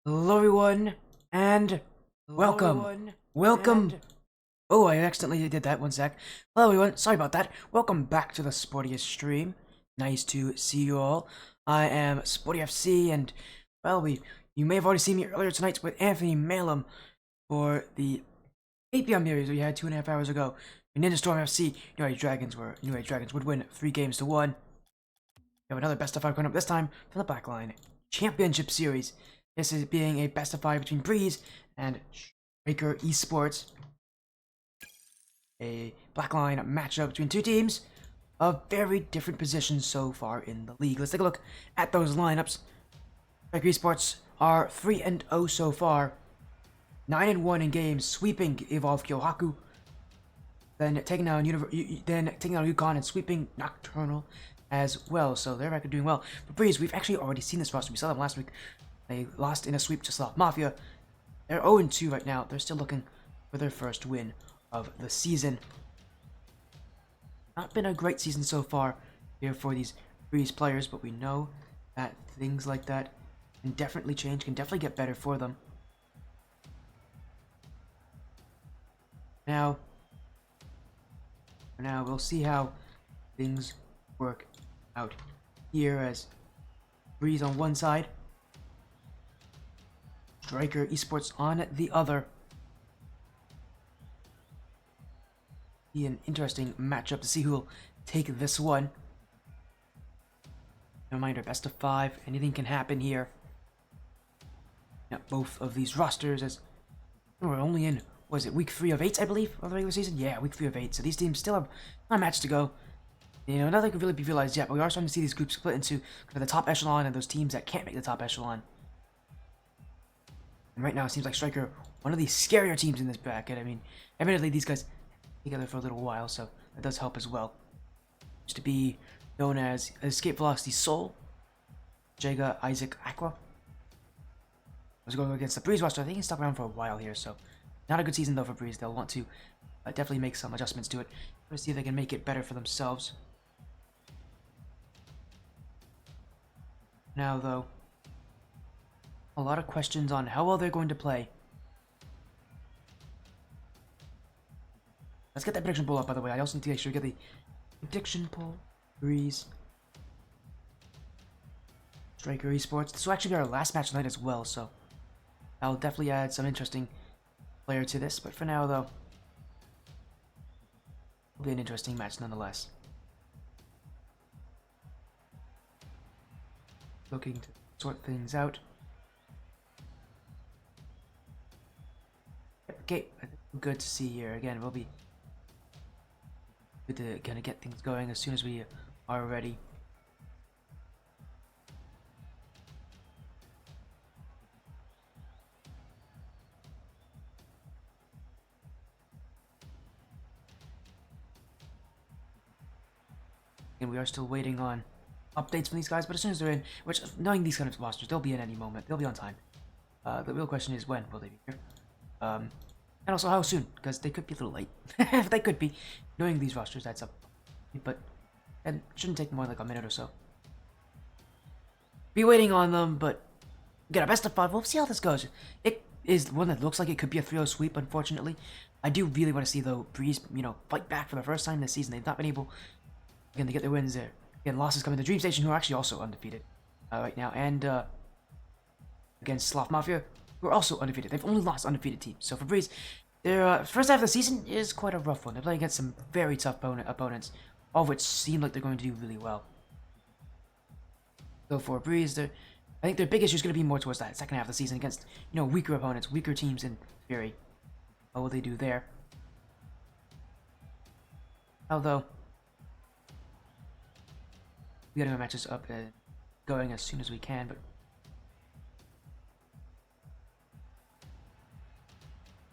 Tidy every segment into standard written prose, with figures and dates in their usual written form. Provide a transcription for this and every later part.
Hello everyone, and welcome. Welcome. Oh, I accidentally did that, one sec. Hello everyone, sorry about that. Welcome back to the Sportiest stream. Nice to see you all. I am Sporty FC, and, well, you may have already seen me earlier tonight with Anthony Malum for the 8 p.m. series we had 2.5 hours ago. Ninja Storm FC, Dragons would win 3 games to 1. We have another best of 5 coming up, this time from the Blackline Championship Series. This is being a best of 5 between Breeze and Stryker Esports. A Blackline matchup between two teams of very different positions so far in the league. Let's take a look at those lineups. Stryker Esports are 3-0 so far. 9-1 in games, sweeping Evolve Kyohaku. Then taking down Yukon and sweeping Nocturnal as well. So they're actually doing well. For Breeze, we've actually already seen this roster. We saw them last week. They lost in a sweep to Sloth Mafia. They're 0-2 right now. They're still looking for their first win of the season. Not been a great season so far here for these Breeze players, but we know that things like that can definitely change, can definitely get better for them. Now, we'll see how things work out here as Breeze on one side, Stryker Esports on the other. Be an interesting matchup to see who will take this one. Reminder, best of 5, anything can happen here. Now, both of these rosters, as we're only in, was it week 3 of 8, I believe, of the regular season? Yeah, week 3 of 8, so these teams still have not a match to go. Nothing can really be realized yet, but we are starting to see these groups split into kind of the top echelon and those teams that can't make the top echelon. And right now, it seems like Stryker, one of the scarier teams in this bracket. I mean, admittedly, these guys together for a little while, so that does help as well. Used to be known as Escape Velocity Soul, Jega Isaac Aqua. Was going against the Breeze roster. I think he's stuck around for a while here, so not a good season though for Breeze. They'll want to definitely make some adjustments to it. Let's see if they can make it better for themselves. Now, though, a lot of questions on how well they're going to play. Let's get that prediction poll up, by the way. I also need to make sure we get the prediction poll. Breeze. Stryker Esports. This will actually be our last match tonight as well, so I'll definitely add some interesting player to this. But for now, though, it'll be an interesting match nonetheless. Looking to sort things out. Okay, good to see here. Again, we'll be good to kind of get things going as soon as we are ready. And we are still waiting on updates from these guys, but as soon as they're in, which, knowing these kind of rosters, they'll be in any moment. They'll be on time. The real question is, when will they be here? And also how soon, because they could be a little late. They could be. Knowing these rosters, that's up. But it shouldn't take more than like a minute or so. Be waiting on them, but get a best of 5. We'll see how this goes. It is one that looks like it could be a 3-0 sweep, unfortunately. I do really want to see, though, Breeze, fight back for the first time this season. They've not been able, again, to get their wins there. Again, losses coming to Dream Station, who are actually also undefeated right now. And against Sloth Mafia, who are also undefeated. They've only lost undefeated teams. So for Breeze, their first half of the season is quite a rough one. They're playing against some very tough opponents, all of which seem like they're going to do really well. So for Breeze, I think their big issue is going to be more towards that second half of the season against, weaker opponents, weaker teams in Fury. What will they do there? Although, we gotta get our matches up and going as soon as we can, but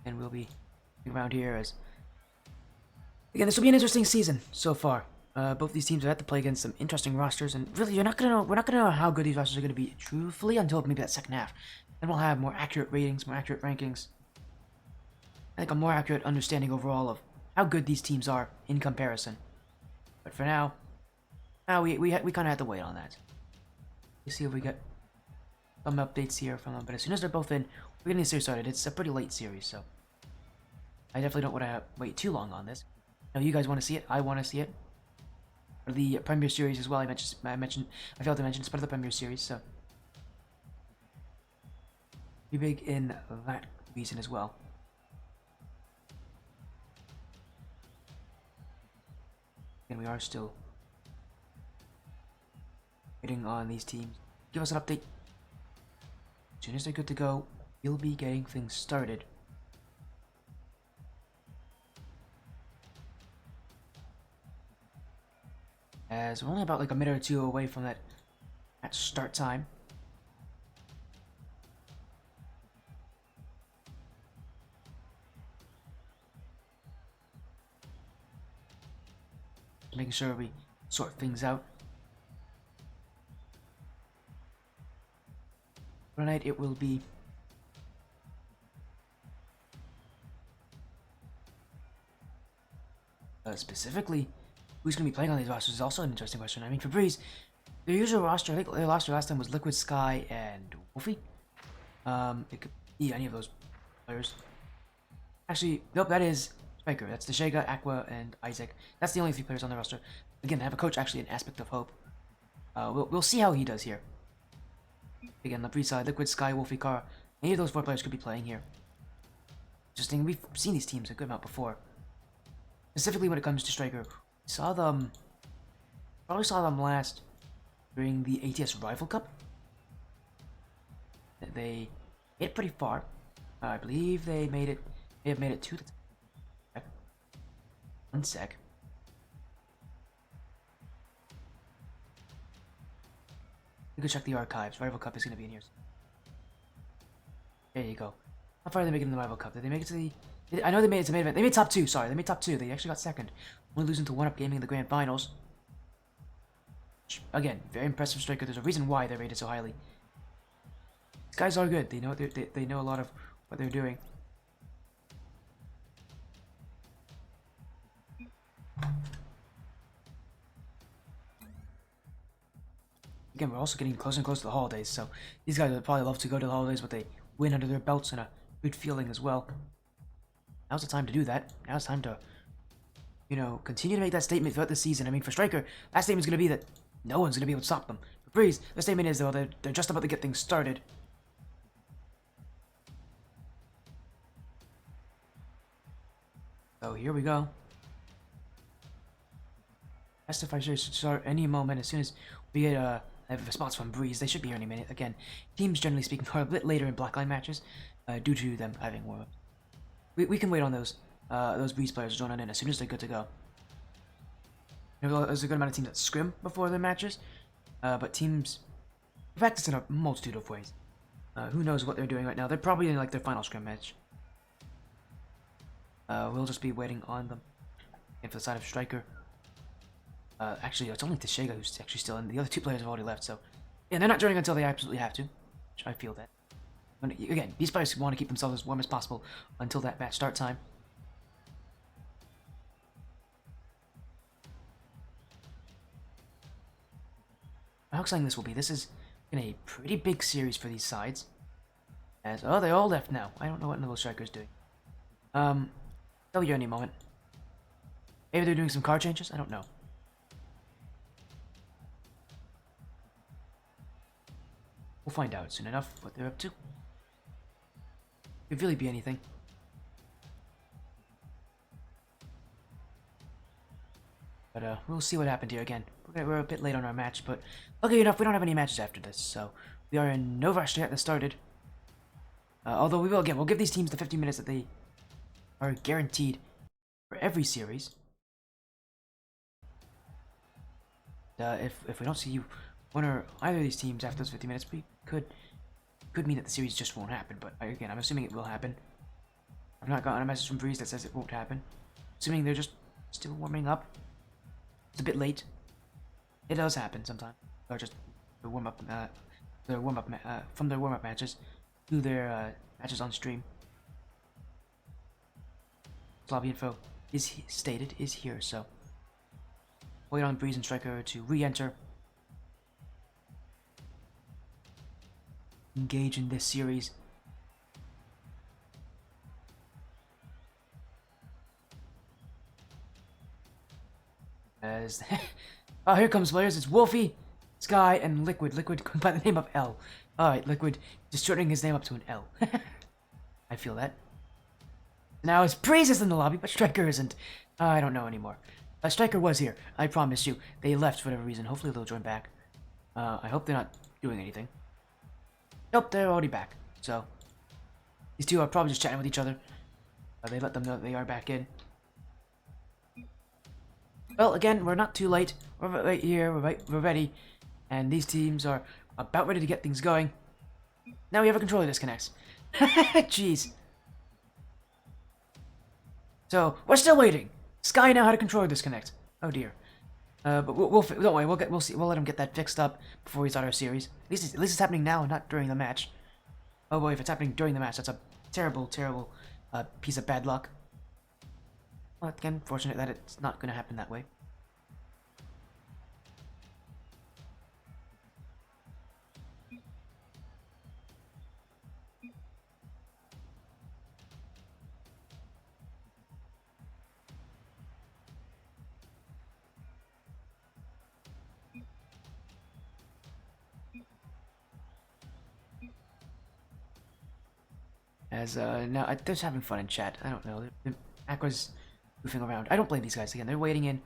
and we'll be around here as again, this will be an interesting season so far. Both these teams have had to play against some interesting rosters, and really, we're not gonna know how good these rosters are gonna be truthfully until maybe that second half. Then we'll have more accurate ratings, more accurate rankings. I think a more accurate understanding overall of how good these teams are in comparison. But for now, we kind of have to wait on that. Let's see if we get some updates here from them, but as soon as they're both in, we're getting the series started. It's a pretty late series, so I definitely don't want to wait too long on this. Now, you guys want to see it? I want to see it. For the Premier Series as well, I failed to mention it's part of the Premier Series, so be big in that reason as well. And we are still waiting on these teams. Give us an update. As soon as they're good to go, we'll be getting things started. As we're only about like a minute or two away from that start time. Making sure we sort things out. Tonight it will be specifically who's going to be playing on these rosters is also an interesting question. I mean, for Breeze, their usual roster, I think their roster last time was Liquid, Sky, and Wolfie. It could be any of those players. Actually, nope, that is Stryker. That's Deshega, Aqua, and Isaac. That's the only 3 players on the roster. Again, they have a coach, actually, an Aspect of Hope. We'll see how he does here. Again, the Breeze side, Liquid, Sky, Wolfie, Kara. Any of those 4 players could be playing here. Interesting, we've seen these teams a good amount before. Specifically when it comes to Stryker. Probably saw them last during the ATS Rival Cup. They made it pretty far. I believe they may have made it to the one sec. You can check the archives. Rival Cup is going to be in here. There you go. How far did they make it in the Rival Cup? Did they make it to the... I know they made it to main event. They made top 2, sorry. They made top 2. They actually got second. Only losing to 1UP Gaming in the Grand Finals. Again, very impressive Stryker. There's a reason why they're rated so highly. These guys are good. They know a lot of what they're doing. Again, we're also getting closer and closer to the holidays, so these guys would probably love to go to the holidays, but they win under their belts and a good feeling as well. Now's the time to do that. Now's the time to, continue to make that statement throughout the season. I mean, for Stryker, that statement's going to be that no one's going to be able to stop them. For Breeze, the statement is, though, they're just about to get things started. So, here we go. Testify should start any moment as soon as we get a response from Breeze. They should be here any minute. Again, teams, generally speaking, are a bit later in Blackline matches due to them having warm-up. We can wait on those Breeze players joining in as soon as they're good to go. There's a good amount of teams that scrim before their matches, but teams practice in a multitude of ways. Who knows what they're doing right now? They're probably in like their final scrim match. We'll just be waiting on them. And for the side of Stryker, actually, it's only Deshega who's actually still in. The other 2 players have already left, so yeah, they're not joining until they absolutely have to. Which I feel that. Again, these players want to keep themselves as warm as possible until that match start time. How exciting this will be. This is in a pretty big series for these sides. Oh, they all left now. I don't know what Nibble Stryker's doing. They'll be here any moment. Maybe they're doing some card changes? I don't know. We'll find out soon enough what they're up to. Could really be anything. But we'll see what happened here again. We're a bit late on our match, but luckily enough, we don't have any matches after this, so we are in no rush to get this started. Although we'll give these teams the 15 minutes that they are guaranteed for every series. If we don't see one or either of these teams after those 50 minutes, we could mean that the series just won't happen. But again, I'm assuming it will happen. I've not gotten a message from Breeze that says it won't happen. Assuming they're just still warming up. It's a bit late. It does happen sometimes. Or just the warm up, from their warm up matches to their matches on stream. Lobby info is here, so wait on Breeze and Stryker to re-enter. engage in this series. As oh, here comes players. It's Wolfie, Sky, and Liquid. Liquid by the name of L. Alright, Liquid just shortening his name up to an L. I feel that. Now it's Breeze is in the lobby, but Stryker isn't. I don't know anymore. Stryker was here. I promise you. They left for whatever reason. Hopefully they'll join back. I hope they're not doing anything. Nope, they're already back. So these two are probably just chatting with each other. They let them know that they are back in. Well, again, we're not too late. We're right here. We're ready. And these teams are about ready to get things going. Now we have a controller disconnects. Jeez. So, we're still waiting. Sky now had a controller disconnect. Oh dear. But we'll don't worry. We'll see. We'll let him get that fixed up before we start our series. At least it's happening now and not during the match. Oh boy, if it's happening during the match, that's a terrible, terrible piece of bad luck. Well, again, fortunate that it's not going to happen that way. As now they're just having fun in chat. I don't know. Aqua's goofing around. I don't blame these guys. Again, they're waiting in.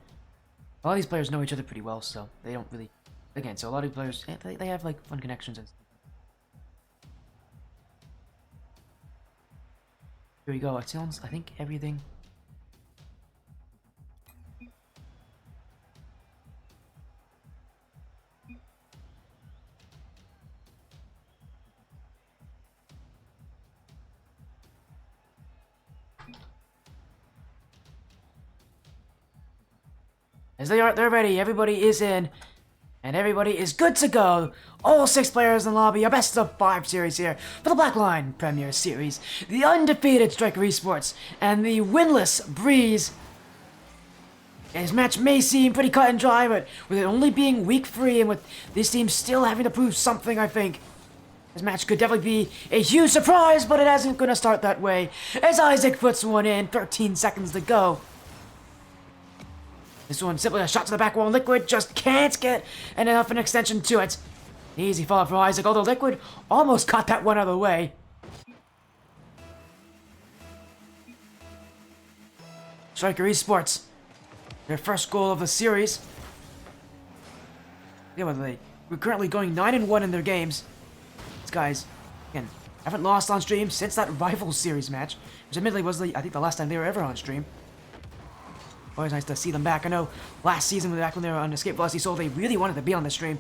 A lot of these players know each other pretty well, so they don't really. Again, so a lot of players they have like fun connections and. Here we go. It sounds. I think everything. As they're ready, everybody is in, and everybody is good to go. All 6 players in the lobby, a best of 5 series here for the Blackline Premier Series. The undefeated Stryker Esports and the winless Breeze. His match may seem pretty cut and dry, but with it only being week 3 and with this team still having to prove something, I think this match could definitely be a huge surprise, but it isn't going to start that way. As Isaac puts one in, 13 seconds to go. This one simply a shot to the back wall. Liquid just can't get enough an extension to it. Easy follow for Isaac, although Liquid almost got that one out of the way. Stryker Esports, their first goal of the series. Yeah, we're currently going 9-1 in their games. These guys, again, haven't lost on stream since that Rivals Series match, which admittedly was, I think, the last time they were ever on stream. Always nice to see them back. I know last season, back when they were on Escape Velocity Soul, they really wanted to be on the stream.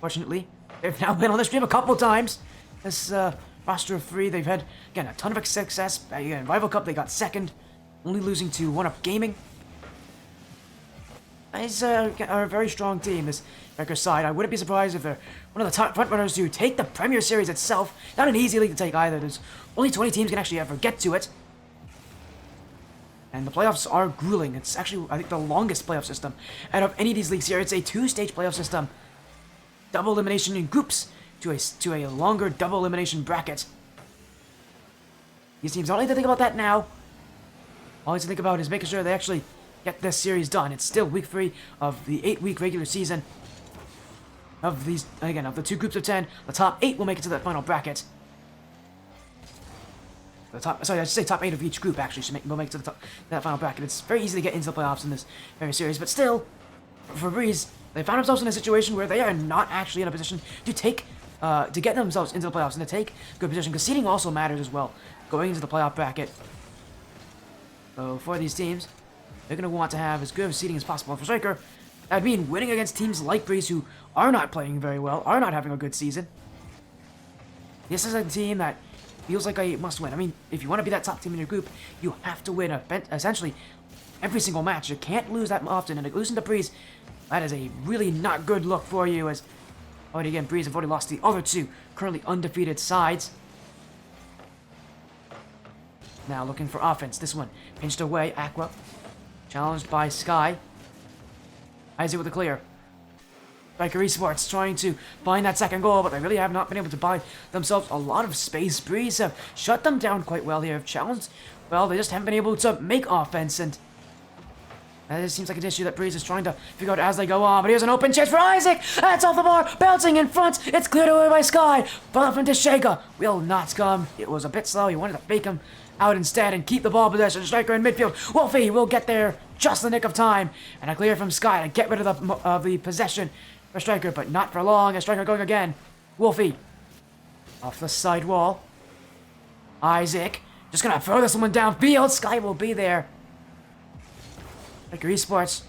Fortunately, they've now been on the stream a couple times. This roster of 3, they've had, again, a ton of success. Again, Rival Cup, they got 2nd, only losing to 1UP Gaming. It's a very strong team, this Stryker side. I wouldn't be surprised if they're one of the top frontrunners to take the Premier Series itself. Not an easy league to take either. There's only 20 teams can actually ever get to it. And the playoffs are grueling. It's actually, I think, the longest playoff system out of any of these leagues here. It's a 2-stage playoff system. Double elimination in groups to a longer double elimination bracket. These teams don't need to think about that now. All they need to think about is making sure they actually get this series done. It's still week 3 of the 8-week regular season. Of these, again, of the 2 groups of 10, the top 8 will make it to the final bracket. I should say top 8 of each group, actually, will make it to that final bracket. It's very easy to get into the playoffs in this very series, but still, for Breeze, they found themselves in a situation where they are not actually in a position to get themselves into the playoffs and to take good position, because seeding also matters as well, going into the playoff bracket. So for these teams, they're going to want to have as good of seeding as possible. For Stryker, that would mean winning against teams like Breeze who are not playing very well, are not having a good season. This is a team that feels like a must-win. I mean, if you want to be that top team in your group, you have to win essentially every single match. You can't lose that often, and losing to Breeze, that is a really not good look for you, as already again, Breeze have already lost the other 2 currently undefeated sides. Now looking for offense. This one pinched away. Aqua challenged by Sky. Isaac with a clear. Stryker Esports trying to find that second goal, but they really have not been able to buy themselves a lot of space. Breeze have shut them down quite well here, have challenged. Well, they just haven't been able to make offense, and that just seems like an issue that Breeze is trying to figure out as they go on. But here's an open chance for Isaac. That's off the bar, bouncing in front. It's cleared away by Sky. Ball from Teshega will not come. It was a bit slow. He wanted to fake him out instead and keep the ball possession. Stryker in midfield. Wolfie will get there just in the nick of time, and a clear from Sky to get rid of the possession for Stryker, but not for long. As Stryker going again. Wolfie off the side wall. Isaac just gonna throw this one downfield. Sky will be there. Stryker Esports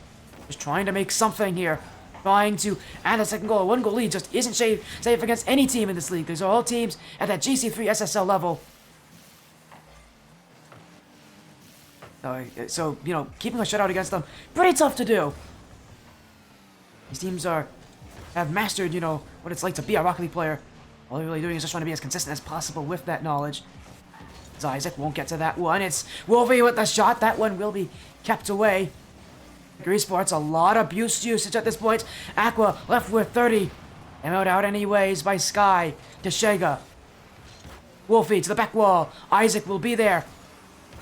just trying to make something here. Trying to add a second goal. A 1-goal lead just isn't safe against any team in this league. These are all teams at that GC3 SSL level. So, you know, keeping a shutout against them, pretty tough to do. These teams have mastered, you know, what it's like to be a Rocket League player. All they're really doing is just trying to be as consistent as possible with that knowledge. As Isaac won't get to that one. It's Wolfie with the shot. That one will be kept away. Esports, a lot of abuse usage at this point. Aqua left with 30. Emoed out anyways by Sky. Teshega. Wolfie to the back wall. Isaac will be there.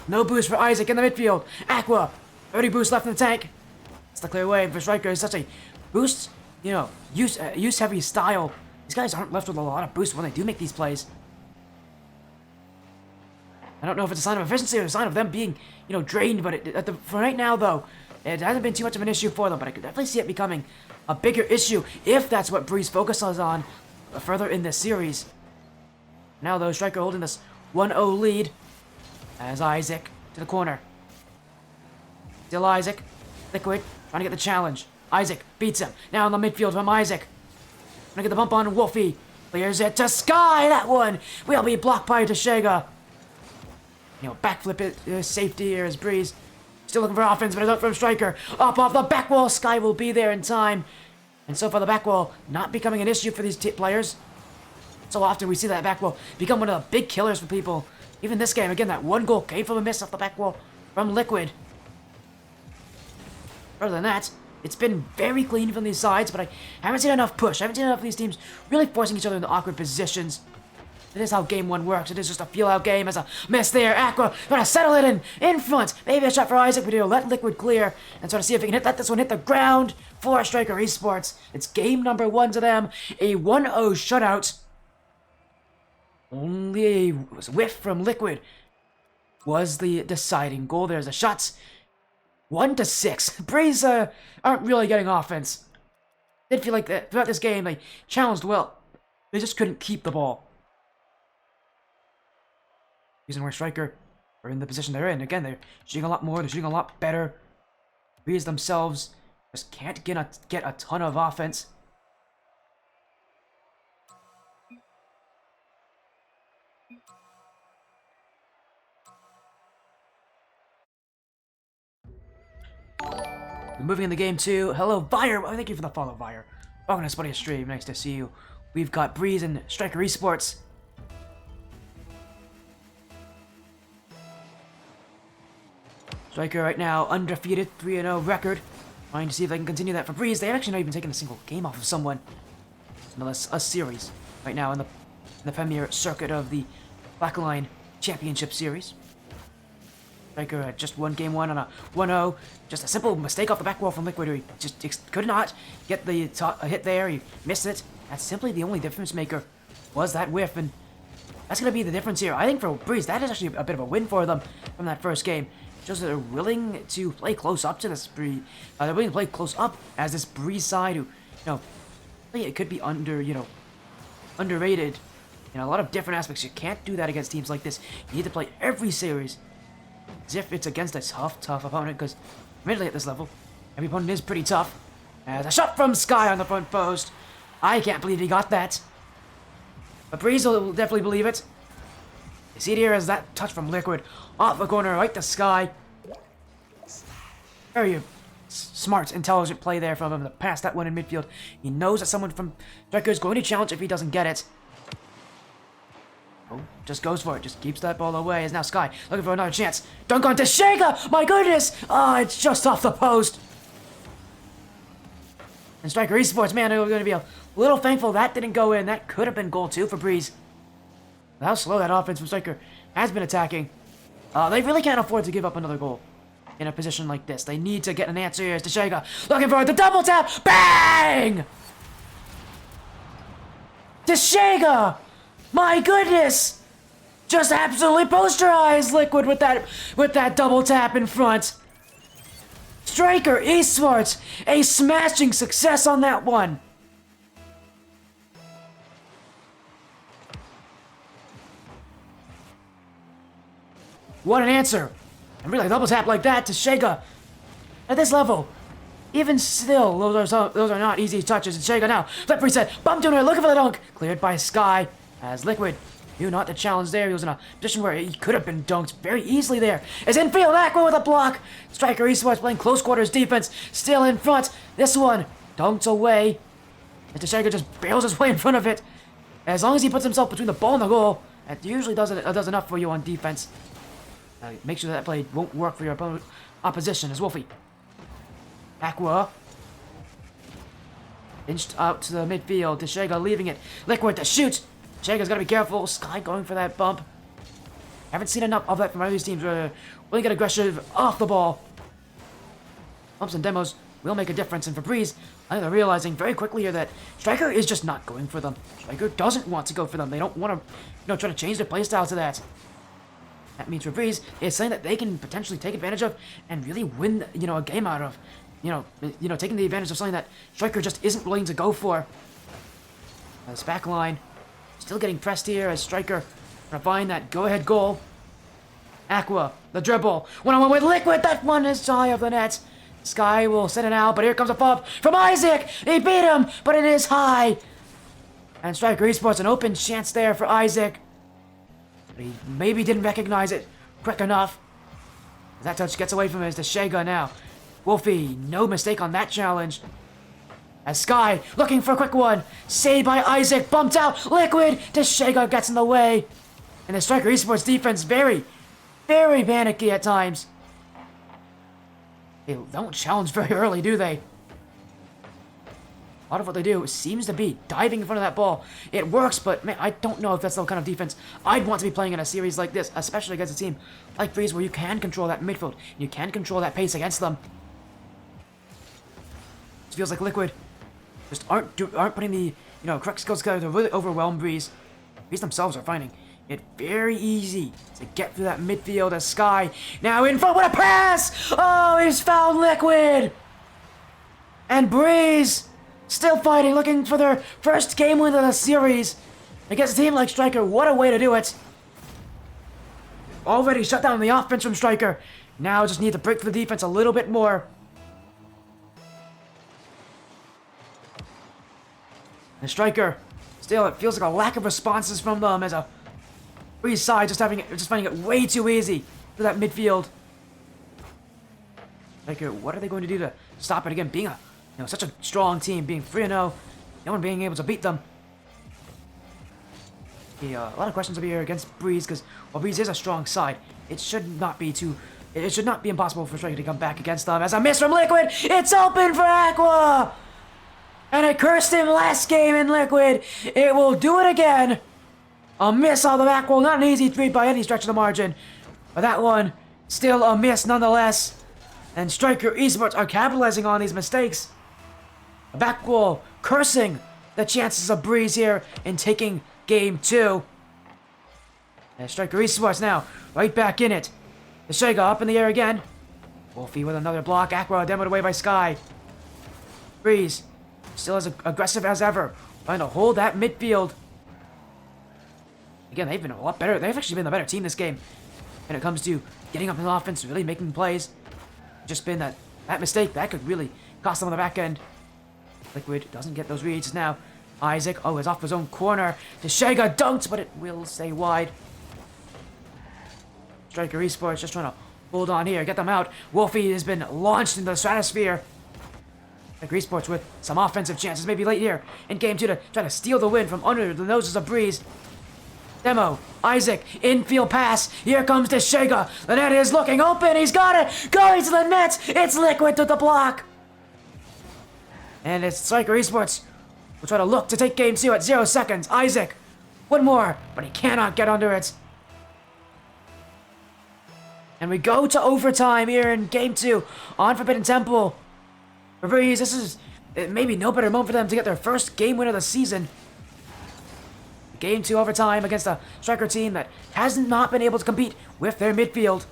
No boost for Isaac in the midfield. Aqua, 30 boost left in the tank. It's the clear way for Stryker. It's such a boost, you know, use heavy style. These guys aren't left with a lot of boost when they do make these plays. I don't know if it's a sign of efficiency or a sign of them being, you know, drained, but for right now, though, it hasn't been too much of an issue for them, but I could definitely see it becoming a bigger issue if that's what Breeze focuses on further in this series. Now, though, Stryker holding this 1-0 lead as Isaac to the corner. Still Isaac. Liquid trying to get the challenge. Isaac beats him. Now in the midfield from Isaac. Trying to get the bump on Wolfie. Clears it to Sky. That one will be blocked by Teshega. You know, backflip it. Safety here as Breeze. Still looking for offense, but it's up from Stryker. Up off the back wall. Sky will be there in time. And so far the back wall not becoming an issue for these players. So often we see that back wall become one of the big killers for people. Even this game, again, that 1 goal came from a miss off the back wall from Liquid. Other than that, it's been very clean from these sides, but I haven't seen enough push. I haven't seen enough of these teams really forcing each other into awkward positions. It is how Game 1 works. It is just a feel-out game. As a miss there, Aqua gonna settle it in front. Maybe a shot for Isaac, but he'll let Liquid clear and sort of see if he can let this one hit the ground for Stryker Esports. It's game number 1 to them. A 1-0 shutout. Only a whiff from Liquid was the deciding goal. There's the shots. 1-6. Breeze aren't really getting offense. Did feel like that throughout this game they challenged well. They just couldn't keep the ball. Reason why Stryker are in the position they're in. Again, they're shooting a lot more. They're shooting a lot better. Breeze themselves just can't get a ton of offense. Moving in the game too. Hello, Vire. Well, thank you for the follow, Vire. Welcome to Spotty Stream. Nice to see you. We've got Breeze and Stryker Esports. Stryker right now undefeated, 3-0 record. Trying to see if they can continue that for Breeze. They have actually not even taken a single game off of someone. Unless a series right now in the premier circuit of the Blackline Championship Series. Stryker had just won game 1 on a 1-0. Just a simple mistake off the back wall from Liquid. He just could not get the hit there. He missed it. That's simply the only difference maker. Was that whiff, and that's going to be the difference here. I think for Breeze, that is actually a bit of a win for them from that first game. Just that they're willing to play close up to this Breeze. They're willing to play close up as this Breeze side, who, you know, it could be underrated in a lot of different aspects. You can't do that against teams like this. You need to play every series as if it's against a tough opponent, because admittedly at this level, every opponent is pretty tough. As a shot from Sky on the front post. I can't believe he got that. But Breeze will definitely believe it. You see it here as that touch from Liquid off the corner, right to Sky. Very smart, intelligent play there from him to pass that one in midfield. He knows that someone from Stryker is going to challenge if he doesn't get it. Oh, just goes for it, just keeps that ball away. As now Sky looking for another chance. Dunk on Teshega! My goodness! Oh, it's just off the post. And Stryker Esports, man, we're going to be a little thankful that didn't go in. That could have been goal 2 for Breeze. How slow that offense from Stryker has been attacking. They really can't afford to give up another goal in a position like this. They need to get an answer here. It's Tashega looking for the double tap. Bang! Tashega! My goodness! Just absolutely posterized Liquid with that double tap in front. Stryker Esports, a smashing success on that one. What an answer. And really, a double tap like that to Shega. At this level, even still, those are not easy touches. And Shega now, flip reset, bump tuner, looking for the dunk. Cleared by Sky as Liquid. Knew not the challenge there. He was in a position where he could have been dunked very easily there. As infield, Aqua with a block. Stryker Esports playing close quarters defense. Still in front. This one dunked away. And Tashega just bails his way in front of it. As long as he puts himself between the ball and the goal, that usually does enough for you on defense. Make sure that play won't work for your opposition as Wolfie. Aqua. Inched out to the midfield. Tashega leaving it. Liquid to shoot. Tashega's got to be careful. Sky going for that bump. Haven't seen enough of that from other teams where really get aggressive off the ball. Bumps and demos will make a difference. And for Breeze, I think they're realizing very quickly here that Stryker is just not going for them. Stryker doesn't want to go for them. They don't want to, try to change their playstyle to that. That means for Breeze, it's something that they can potentially take advantage of and really win, a game out of. Taking the advantage of something that Stryker just isn't willing to go for. This back line. Still getting pressed here as Stryker find that go-ahead goal. Aqua, the dribble. One-on-one with Liquid. That one is high of the net. Sky will send it out, but here comes a pop from Isaac. He beat him, but it is high. And Stryker Esports, an open chance there for Isaac. But he maybe didn't recognize it quick enough. That touch gets away from him as Tashega now. Wolfie, no mistake on that challenge. As Sky, looking for a quick one. Saved by Isaac, bumped out. Liquid, Tashega gets in the way. And the Stryker Esports defense, very, very panicky at times. They don't challenge very early, do they? A lot of what they do seems to be diving in front of that ball. It works, but man, I don't know if that's the kind of defense I'd want to be playing in a series like this, especially against a team like Breeze where you can control that midfield. You can control that pace against them. It feels like Liquid just aren't putting the correct skills together to really overwhelm Breeze. Breeze themselves are finding it very easy to get through that midfield as Sky now in front. What a pass! Oh, he's fouled Liquid! And Breeze still fighting, looking for their first game win of the series against a team like Stryker. What a way to do it! Already shut down the offense from Stryker. Now just need to break through the defense a little bit more. And Stryker, still, it feels like a lack of responses from them as a Breeze side just finding it way too easy for that midfield. Stryker, what are they going to do to stop it again? Being such a strong team, being 3-0, no one being able to beat them. Yeah, a lot of questions will be here against Breeze because while Breeze is a strong side, it should not be impossible for Stryker to come back against them. As a miss from Liquid, it's open for Aqua! And it cursed him last game in Liquid. It will do it again. A miss on the back wall. Not an easy three by any stretch of the margin. But that one, still a miss nonetheless. And Stryker Esports are capitalizing on these mistakes. A back wall cursing the chances of Breeze here in taking game 2. And Stryker Esports now right back in it. Tashega up in the air again. Wolfie with another block. Aqua demoed away by Sky. Breeze still as aggressive as ever, trying to hold that midfield. Again, they've been a lot better. They've actually been the better team this game when it comes to getting up in the offense, really making plays. Just been that mistake that could really cost them on the back end. Liquid doesn't get those reads now. Isaac, is off his own corner. Tashega dunked, but it will stay wide. Stryker Esports just trying to hold on here, get them out. Wolfie has been launched into the stratosphere. Stryker Esports with some offensive chances, maybe late here in game 2 to try to steal the win from under the noses of Breeze. Demo, Isaac, infield pass. Here comes Tashega. The net is looking open. He's got it. Going to the net. It's Liquid to the block. And it's Stryker Esports. We'll try to look to take game 2 at 0 seconds. Isaac, one more, but he cannot get under it. And we go to overtime here in game 2 on Forbidden Temple. For Breeze, this is maybe no better moment for them to get their first game win of the season. Game 2 overtime against a Stryker team that has not been able to compete with their midfield.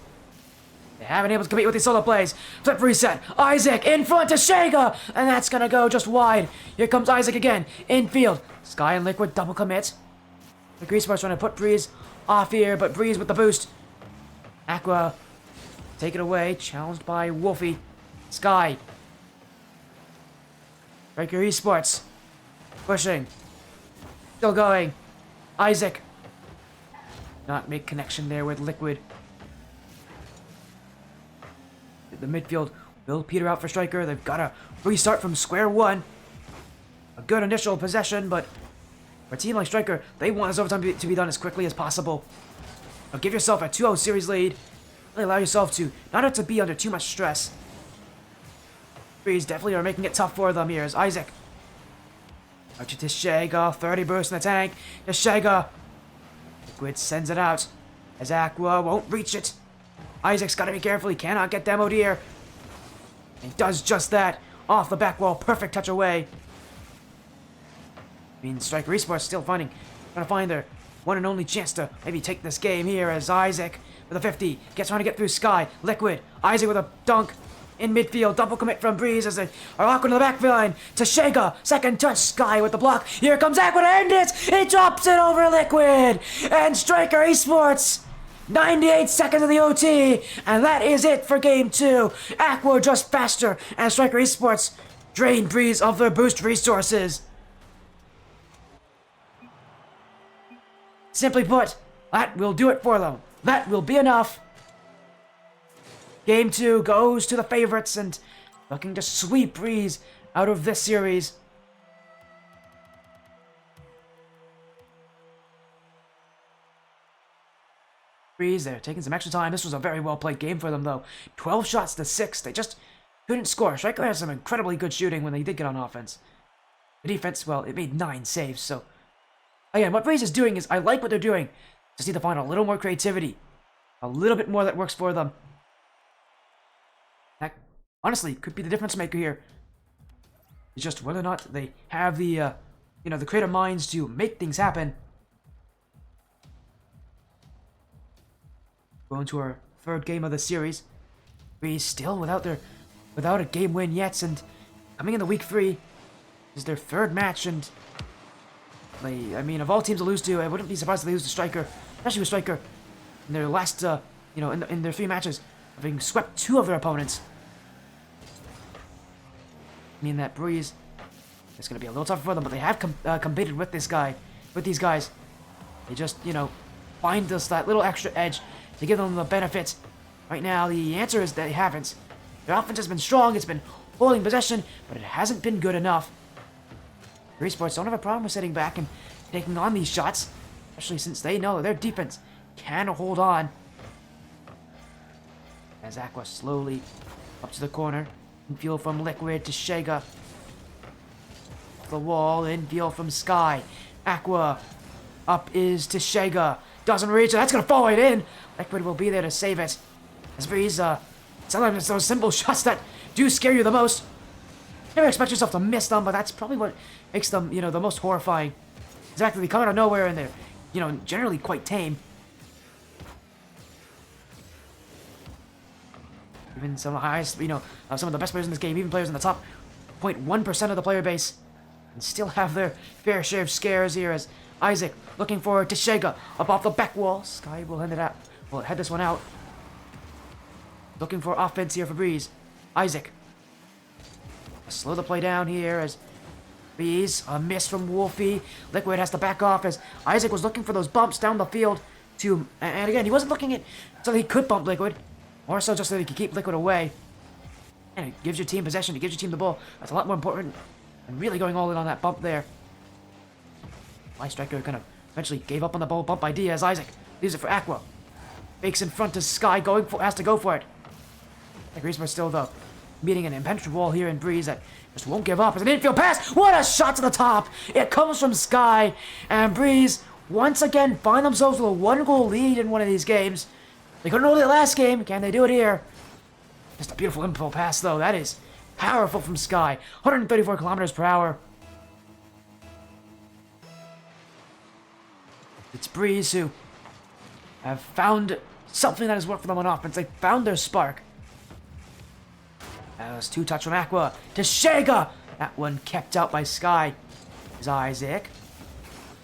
They haven't been able to compete with these solo plays. Flip reset. Isaac in front to Shega. And that's going to go just wide. Here comes Isaac again. Infield. Sky and Liquid double commit. The Grease Force trying to put Breeze off here, but Breeze with the boost. Aqua take it away. Challenged by Wolfie. Sky. Stryker Esports. Pushing. Still going. Isaac. Not make connection there with Liquid. The midfield will peter out for Stryker. They've got to restart from square one. A good initial possession, but for a team like Stryker, they want this overtime to be done as quickly as possible. Now give yourself a 2-0 series lead. Really allow yourself to not have to be under too much stress. Breeze definitely are making it tough for them here as Isaac. Archer to Shega, 30 burst in the tank. To Shega. Liquid sends it out as Aqua won't reach it. Isaac's got to be careful. He cannot get demoed here. He does just that. Off the back wall. Perfect touch away. I mean, Stryker Esports still trying to find their one and only chance to maybe take this game here as Isaac with a 50 trying to get through Sky. Liquid. Isaac with a dunk in midfield. Double commit from Breeze as they are awkward to the back line. To Shega. Second touch. Sky with the block. Here comes Aqua to end it. He drops it over Liquid. And Stryker Esports 98 seconds of the OT, and that is it for game 2. Aqua just faster, and Stryker Esports drain Breeze of their boost resources. Simply put, that will do it for them. That will be enough. Game 2 goes to the favorites, and looking to sweep Breeze out of this series. They're taking some extra time. This was a very well played game for them, though. 12 shots to 6. They just couldn't score. Stryker had some incredibly good shooting when they did get on offense. The defense, well, it made 9 saves, so... Again, what Breeze is doing is, I like what they're doing. Just need to find a little more creativity. A little bit more that works for them. That, honestly, could be the difference maker here. It's just whether or not they have the, the creative minds to make things happen. Going to our third game of the series. Breeze still without a game win yet, and coming into week 3 is their third match, and I mean, of all teams to lose to, I wouldn't be surprised if they lose to Stryker, especially with Stryker in their last, in their 3 matches, having swept 2 of their opponents. I mean that Breeze, it's going to be a little tougher for them, but they have competed with these guys. They just, find that little extra edge to give them the benefit. Right now, the answer is that they haven't. Their offense has been strong, it's been holding possession, but it hasn't been good enough. Esports don't have a problem with sitting back and taking on these shots, especially since they know that their defense can hold on. As Aqua slowly up to the corner. Infield from Liquid to Shega. The wall, infield from Sky. Aqua up is to Shega. Doesn't reach it. That's going to fall right in. Liquid will be there to save it. As Breeze, sometimes it's those simple shots that do scare you the most. Never expect yourself to miss them, but that's probably what makes them, the most horrifying. Exactly, they come out of nowhere and they're, generally quite tame. Even some of the highest, some of the best players in this game, even players in the top 0.1% of the player base, and still have their fair share of scares here as Isaac looking for Teshega up off the back wall. Sky will head it out. Will head this one out. Looking for offense here for Breeze. Isaac. Slow the play down here as Breeze, a miss from Wolfie. Liquid has to back off as Isaac was looking for those bumps down the field to, and again, he wasn't looking at so that he could bump Liquid, more so just so that he could keep Liquid away. And it gives your team possession, it gives your team the ball. That's a lot more important than really going all in on that bump there. My Stryker kind of eventually gave up on the ball bump idea as Isaac leaves it for Aqua. Fakes in front to Sky, has to go for it. Esports still though. meeting an impenetrable wall here in Breeze that just won't give up. It's an infield pass. What a shot to the top. It comes from Sky. And Breeze, once again, find themselves with a 1-goal lead in one of these games. They couldn't hold it last game. Can they do it here? Just a beautiful infield pass, though. That is powerful from Sky. 134 kilometers per hour. It's Breeze who have found something that has worked for them on offense. They found their spark. That was 2-touch from Aqua to Shega. That one kept out by Sky. Is Isaac.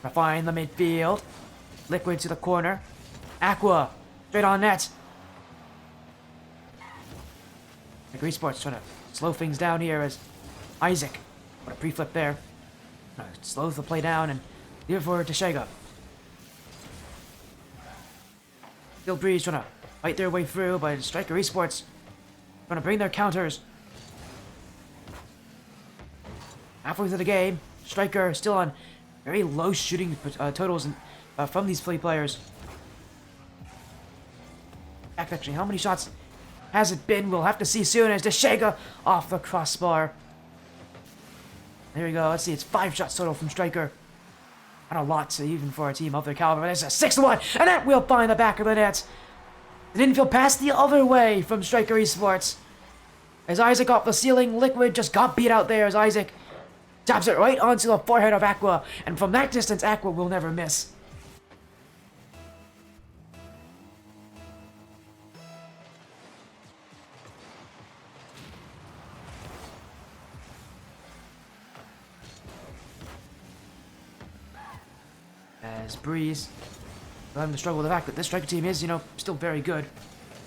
Trying to find the midfield. Liquid to the corner. Aqua. Straight on net. Esports trying to slow things down here as Isaac. What a pre-flip there. Slows the play down and leave it for Teshega. Still Breeze trying to fight their way through, but Stryker Esports trying to bring their counters. Halfway through the game, Stryker still on very low shooting totals from these players. In fact, actually, how many shots has it been? We'll have to see soon as Teshega off the crossbar. There we go. Let's see. It's 5 shots total from Stryker. Not a lot, even for a team of their caliber. But it's a 6-1, and that will find the back of the net. An infield pass the other way from Stryker Esports. As Isaac off the ceiling, Liquid just got beat out there as Isaac taps it right onto the forehead of Aqua. And from that distance, Aqua will never miss. As Breeze will having to struggle with the fact that this Stryker team is, still very good.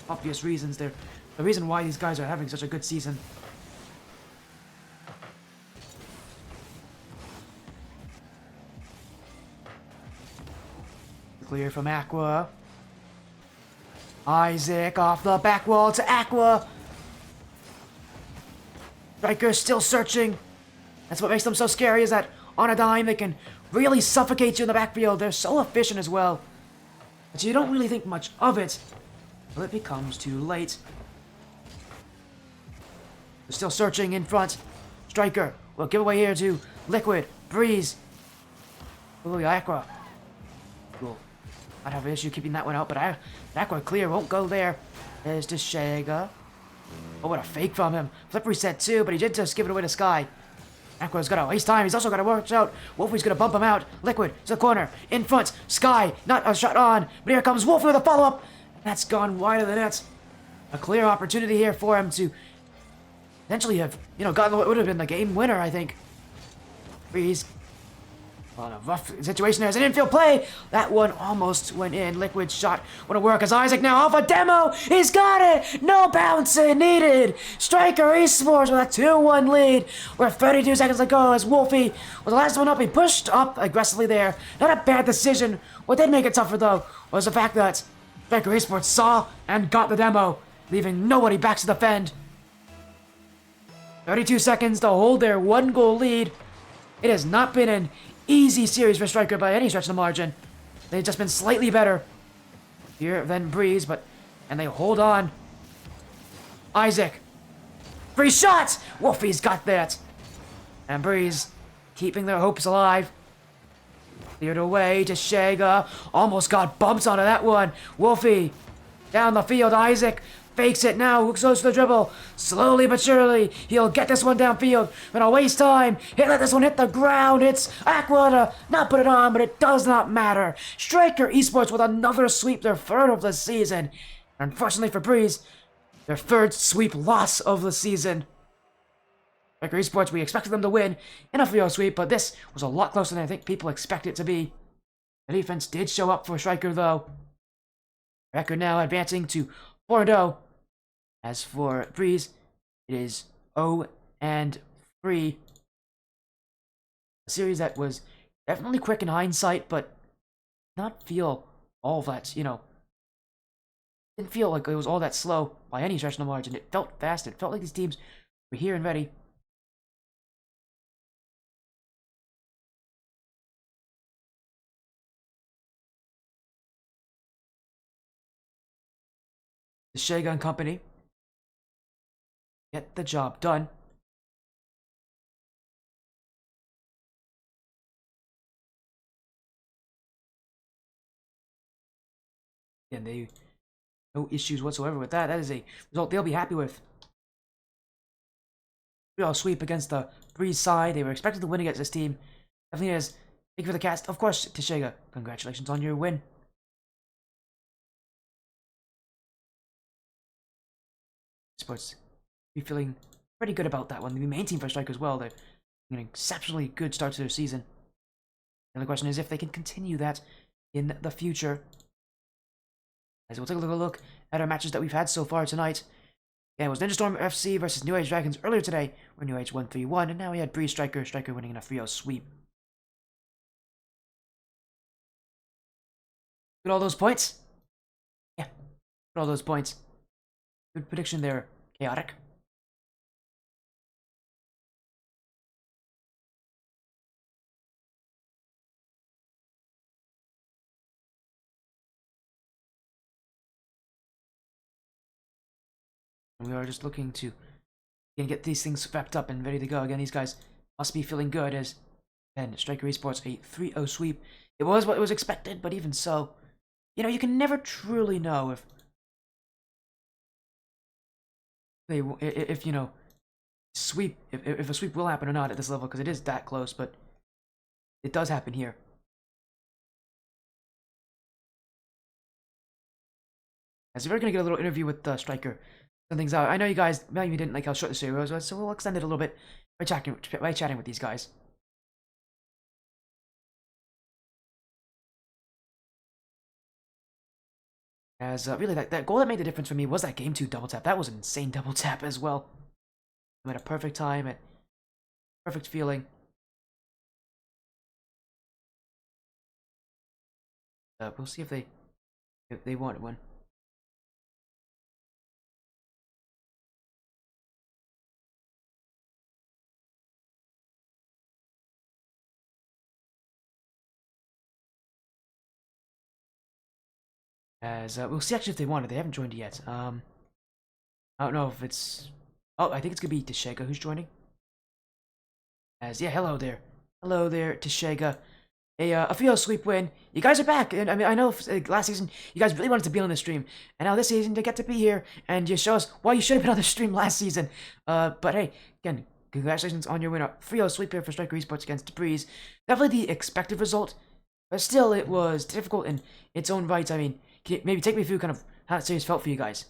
Obvious reasons. They're the reason why these guys are having such a good season. Clear from Aqua. Isaac off the back wall to Aqua. Stryker still searching. That's what makes them so scary, is that on a dime they can really suffocate you in the backfield. They're so efficient as well. But you don't really think much of it until it becomes too late. They're still searching in front. Stryker will give away here to Liquid. Breeze. Ooh, Aqua. Cool. I'd have an issue keeping that one out, but Aqua clear won't go there. There's Teshega. Oh, what a fake from him. Flip reset too, but he did just give it away to Sky. Aqua's got to waste time. He's also got to watch out. Wolfie's going to bump him out. Liquid to the corner. In front. Sky. Not a shot on. But here comes Wolfie with a follow-up. That's gone wide of the net. A clear opportunity here for him to potentially have, gotten what would have been the game winner, I think. Breeze. On a rough situation. There's an infield play. That one almost went in. Liquid shot wouldn't work as Isaac now off a demo. He's got it. No bouncing needed. Stryker Esports with a 2-1 lead. We're 32 seconds to go as Wolfie was the last one up. He pushed up aggressively there. Not a bad decision. What did make it tougher though was the fact that Stryker Esports saw and got the demo, leaving nobody back to defend. 32 seconds to hold their 1-goal lead. It has not been an easy series for Stryker by any stretch of the margin. They've just been slightly better here than Breeze, and they hold on. Isaac. Free shot! Wolfie's got that. And Breeze keeping their hopes alive. Cleared away to Shega. Almost got bumped onto that one. Wolfie down the field. Isaac fakes it now. Looks close to the dribble. Slowly but surely, he'll get this one downfield. Gonna waste time. He'll let this one hit the ground. It's Aqua to not put it on, but it does not matter. Stryker Esports with another sweep, their 3rd of the season. Unfortunately for Breeze, their 3rd sweep loss of the season. Stryker Esports, we expected them to win in a field sweep, but this was a lot closer than I think people expect it to be. The defense did show up for Stryker, though. Record now advancing to 4-0. As for Breeze, it is 0-3. A series that was definitely quick in hindsight, but not feel all that, didn't feel like it was all that slow by any stretch of the margin. It felt fast. It felt like these teams were here and ready. The Shega and company get the job done. And they no issues whatsoever with that. That is a result they'll be happy with. 3-0 sweep against the Breeze side. They were expected to win against this team. Definitely is. Thank you for the cast. Of course, Teshega, congratulations on your win. Esports be feeling pretty good about that one. The main team for Stryker as well. They're an exceptionally good start to their season. The only question is if they can continue that in the future. As we'll take a look at our matches that we've had so far tonight. Yeah, it was Ninja Storm FC versus New Age Dragons earlier today, where New Age won 3-1, and now we had Breeze Stryker winning in a 3-0 sweep. Get all those points? Yeah, get all those points. Good prediction there, Chaotic. And we are just looking to get these things wrapped up and ready to go. Again, these guys must be feeling good as, and Stryker Esports a 3-0 sweep. It was what was expected, but even so, you know, you can never truly know if you know, sweep, if a sweep will happen or not at this level, because it is that close, but it does happen here. As we're gonna get a little interview with Stryker, some things out. I know you guys maybe didn't like how short the series was, so we'll extend it a little bit by chatting with these guys. As really that goal that made the difference for me was that game 2 double tap. That was an insane double tap as well. I'm at a perfect time, at perfect feeling. We'll see if they want one. As we'll see actually if they want it. They haven't joined yet. I don't know if it's. Oh, I think it's gonna be Teshega who's joining. As yeah, hello there, Teshega. A field sweep win. You guys are back, and I mean I know last season you guys really wanted to be on the stream, and now this season to get to be here and you show us why you should have been on the stream last season. But hey, again, congratulations on your win. 3-0 sweep here for Stryker Esports against Breeze. Definitely the expected result, but still it was difficult in its own right. I mean, can you maybe take me through kind of how that series felt for you guys?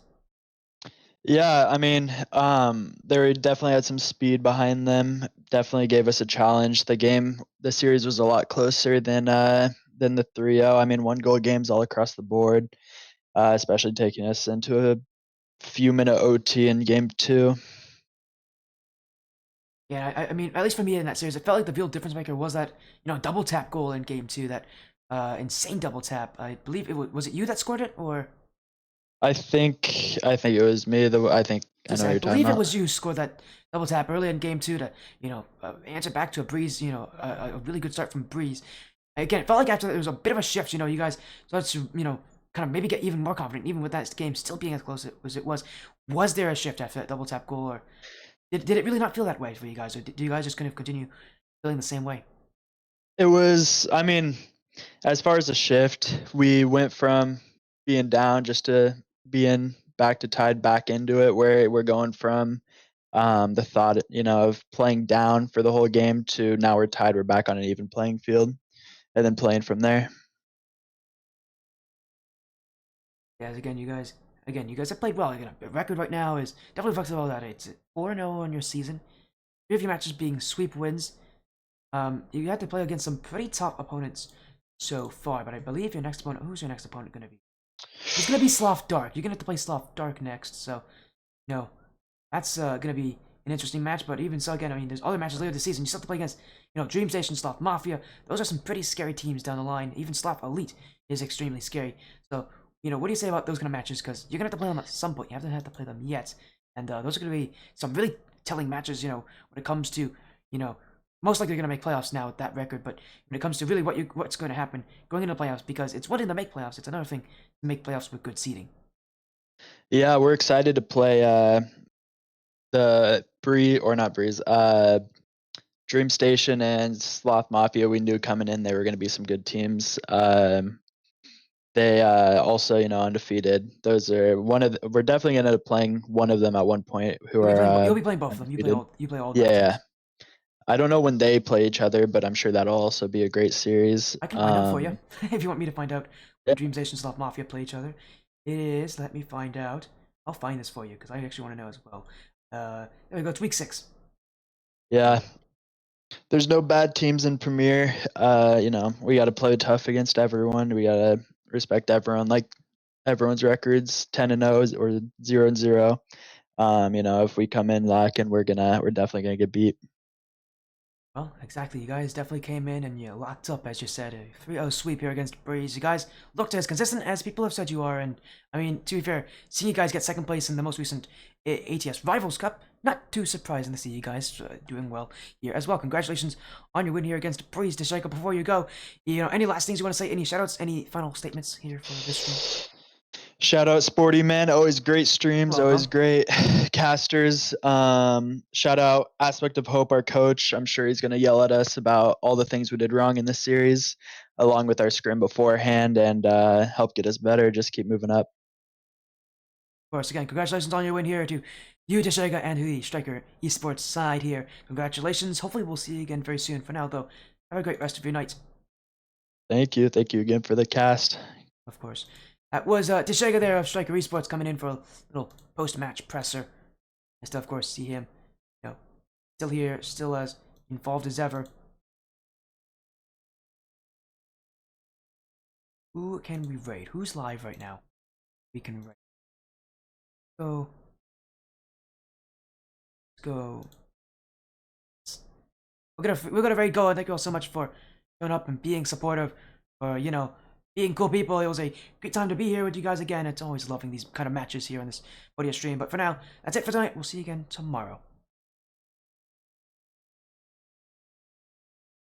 Yeah, I mean, they definitely had some speed behind them. Definitely gave us a challenge. The series was a lot closer than the 3-0. I mean, 1-goal games all across the board, especially taking us into a few minute OT in game 2. Yeah, I mean, at least for me in that series, it felt like the real difference maker was that, you know, double tap goal in game 2, that insane double tap. I believe it was it you that scored it, or I think it was me. I know what I you're talking believe it about. was you scored that double tap early in game 2 to, you know, answer back to a Breeze, you know, a really good start from Breeze. Again, it felt like after that, there was a bit of a shift, you know, you guys started to, you know, kind of maybe get even more confident, even with that game still being as close as it was. Was there a shift after that double tap goal, or did it really not feel that way for you guys, or do you guys just kind of continue feeling the same way? It was, I mean, as far as the shift, we went from being down just to being back to tied back into it, where we're going from the thought, of playing down for the whole game to now we're tied, we're back on an even playing field, and then playing from there. Guys, again, you guys have played well. Again, the record right now is definitely reflective of that. It's 4-0 on your season. 3 of your matches being sweep wins. You had to play against some pretty tough opponents so far, but I believe your next opponent. Who's your next opponent going to be? It's going to be Sloth Dark. You're going to have to play Sloth Dark next, so you know that's going to be an interesting match. But even so, again, I mean, there's other matches later this season. You still have to play against, you know, Dream Station, Sloth Mafia. Those are some pretty scary teams down the line. Even Sloth Elite is extremely scary. So, you know, what do you say about those kind of matches? Because you're gonna have to play them at some point. You haven't had to play them yet, and those are gonna be some really telling matches. You know, when it comes to, you know, most likely you're gonna make playoffs now with that record. But when it comes to really what's going to happen going into playoffs, because it's one thing to make playoffs, it's another thing to make playoffs with good seeding. Yeah, we're excited to play the Bree or not Breeze, Dream Station and Sloth Mafia, we knew coming in they were going to be some good teams. They also, undefeated. Those are we're definitely going to end up playing one of them at one point who are You'll be playing both of them. undefeated. You play all of Yeah, my yeah. teams. I don't know when they play each other, but I'm sure that'll also be a great series. I can find out for you if you want me to find out Yeah, when Dream Station and Sloth Mafia play each other. It is. Let me find out. I'll find this for you because I actually want to know as well. There we go. It's week 6. yeah. There's no bad teams in Premier. We got to play tough against everyone. We got to respect everyone. Like everyone's records, 10-0 or 0-0. If we come in lacking, we're definitely gonna get beat. Well, exactly. You guys definitely came in and you locked up, as you said, a 3-0 sweep here against Breeze. You guys looked as consistent as people have said you are, and I mean, to be fair, seeing you guys get second place in the most recent ATS Rivals Cup, not too surprising to see you guys doing well here as well. Congratulations on your win here against Breeze. Stryker, before you go, any last things you want to say? Any shoutouts? Any final statements here for this stream? Shout out Sporty Man, always great streams, always Welcome. great casters. Shout out Aspect of Hope, our coach. I'm sure he's gonna yell at us about all the things we did wrong in this series, along with our scrim beforehand, and help get us better. Just keep moving up. Of course, again, congratulations on your win here to you, Tashega, and to the Stryker Esports side here. Congratulations. Hopefully, we'll see you again very soon. For now, though, have a great rest of your night. Thank you again for the cast. Of course. That was Tashega there of Stryker Esports coming in for a little post-match presser. Nice to, of course, see him, still here, still as involved as ever. Who can we raid? Who's live right now? We can raid. Go. Let's go. We're gonna raid Go, and thank you all so much for showing up and being supportive, for being cool people. It was a great time to be here with you guys again. It's always loving these kind of matches here on this audio stream. But for now, that's it for tonight. We'll see you again tomorrow.